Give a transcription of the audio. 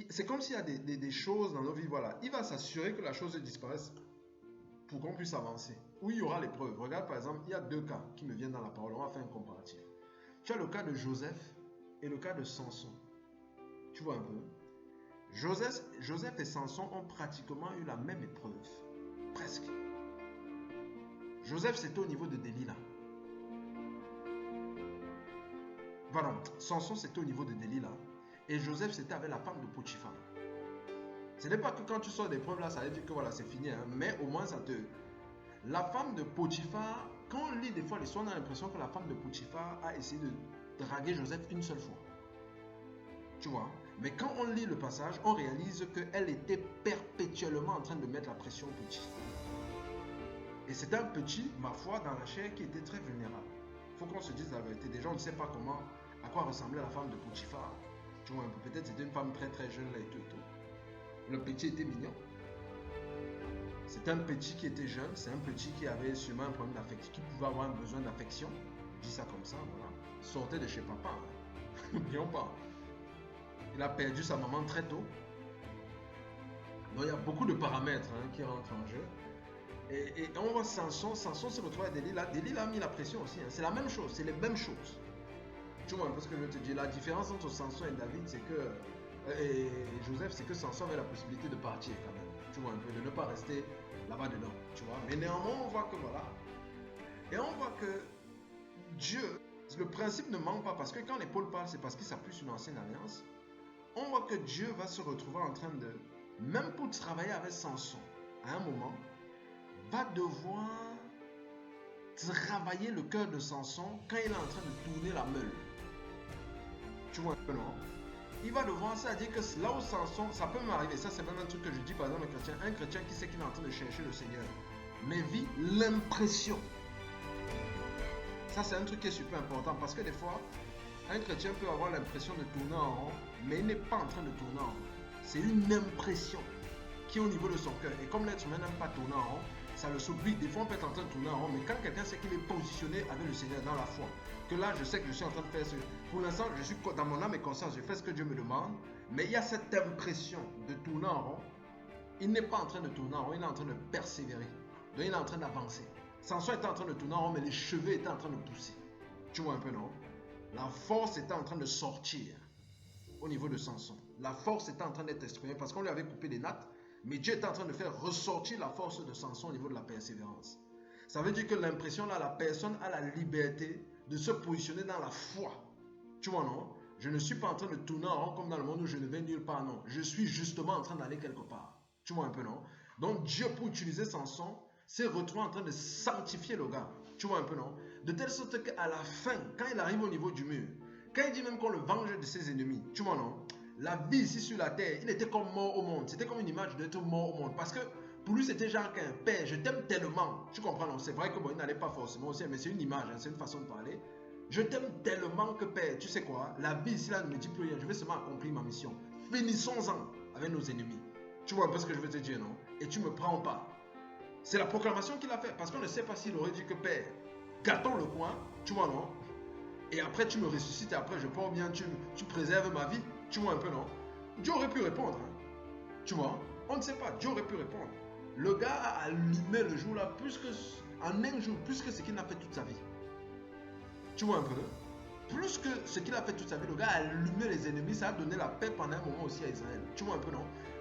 C'est comme s'il y a des choses dans nos vies, voilà. Il va s'assurer que la chose disparaisse pour qu'on puisse avancer. Où il y aura les preuves. Regarde par exemple, il y a deux cas qui me viennent dans la parole. On va faire un comparatif. Tu as le cas de Joseph et le cas de Samson. Tu vois un peu? Joseph et Samson ont pratiquement eu la même épreuve. Presque. Joseph, c'était au niveau de Delilah. Pardon, Samson, c'était au niveau de Delilah. Et Joseph, c'était avec la femme de Potiphar. Ce n'est pas que quand tu sors des preuves là, ça veut dire que voilà, c'est fini. Hein, mais au moins, ça te... La femme de Potiphar, quand on lit des fois l'histoire, on a l'impression que la femme de Potiphar a essayé de draguer Joseph une seule fois. Tu vois? Mais quand on lit le passage, on réalise qu'elle était perpétuellement en train de mettre la pression au petit. Et c'est un petit, ma foi, dans la chair qui était très vulnérable. Il faut qu'on se dise la vérité. Déjà, on ne sait pas comment, à quoi ressemblait la femme de Potiphar. Tu vois, peut-être c'était une femme très très jeune là et tout et tout. Le petit était mignon. C'est un petit qui était jeune, c'est un petit qui avait sûrement un problème d'affection, qui pouvait avoir un besoin d'affection. Je dis ça comme ça, voilà. Il sortait de chez papa. Hein. N'oublions pas. Il a perdu sa maman très tôt. Donc il y a beaucoup de paramètres hein, qui rentrent en jeu. Et on voit Samson se retrouve à Delilah. Delilah a mis la pression aussi. Hein. C'est la même chose, c'est les mêmes choses. Tu vois un peu ce que je veux te dire. La différence entre Samson et David, c'est que. Et Joseph, c'est que Samson avait la possibilité de partir quand même. Tu vois un peu, de ne pas rester là-bas dedans. Tu vois. Mais néanmoins, on voit que voilà. Et on voit que Dieu, le principe ne manque pas parce que quand les Paul parlent, c'est parce qu'il s'appuie sur une ancienne alliance. On voit que Dieu va se retrouver en train de, même pour travailler avec Samson, à un moment, va devoir travailler le cœur de Samson quand il est en train de tourner la meule. Tu vois un peu, non? Il va devoir, c'est-à-dire que là où Samson, ça peut m'arriver, ça c'est même un truc que je dis par exemple un chrétien qui sait qu'il est en train de chercher le Seigneur, mais vit l'impression. Ça c'est un truc qui est super important parce que des fois, un chrétien peut avoir l'impression de tourner en rond, mais il n'est pas en train de tourner en rond. C'est une impression qui est au niveau de son cœur. Et comme l'être humain n'aime pas tourner en rond, ça le s'oublie. Des fois, on peut être en train de tourner en rond, mais quand quelqu'un sait qu'il est positionné avec le Seigneur dans la foi, que là, je sais que je suis en train de faire ce... Pour l'instant, je suis dans mon âme et conscience, je fais ce que Dieu me demande, mais il y a cette impression de tourner en rond. Il n'est pas en train de tourner en rond, il est en train de persévérer. Donc, il est en train d'avancer. Samson était en train de tourner en rond, mais les cheveux étaient en train de pousser. Tu vois un peu, non? La force était en train de sortir au niveau de Samson. La force était en train d'être exprimée parce qu'on lui avait coupé les nattes, mais Dieu était en train de faire ressortir la force de Samson au niveau de la persévérance. Ça veut dire que l'impression là, la personne a la liberté de se positionner dans la foi. Tu vois, non? Je ne suis pas en train de tourner en rond comme dans le monde où je ne vais nulle part, non. Je suis justement en train d'aller quelque part. Tu vois un peu, non? Donc Dieu, pour utiliser Samson, s'est retrouvé en train de sanctifier le gars. Tu vois un peu, non? De telle sorte qu'à la fin, quand il arrive au niveau du mur, quand il dit même qu'on le venge de ses ennemis, tu vois, non? La vie ici sur la terre, il était comme mort au monde. C'était comme une image d'être mort au monde. Parce que pour lui, c'était genre qu'un père, je t'aime tellement. Tu comprends, non? C'est vrai que bon, il n'allait pas forcément aussi, mais c'est une image, hein, c'est une façon de parler. Je t'aime tellement que père, tu sais quoi? La vie ici là ne me dit plus rien. Je vais seulement accomplir ma mission. Finissons-en avec nos ennemis. Tu vois un peu ce que je veux te dire, non? Et tu me prends pas. C'est la proclamation qu'il a faite. Parce qu'on ne sait pas s'il aurait dit que père, gâtons le coin, tu vois, non? Et après tu me ressuscites et après je pars bien, tu préserves ma vie. Tu vois un peu, non? Dieu aurait pu répondre. Hein? Tu vois? On ne sait pas. Dieu aurait pu répondre. Le gars a allumé le jour là, en un jour, plus que ce qu'il n'a fait toute sa vie. Tu vois un peu? Plus que ce qu'il a fait toute sa vie, le gars a allumé les ennemis, ça a donné la paix pendant un moment aussi à Israël. Tu vois un peu, non?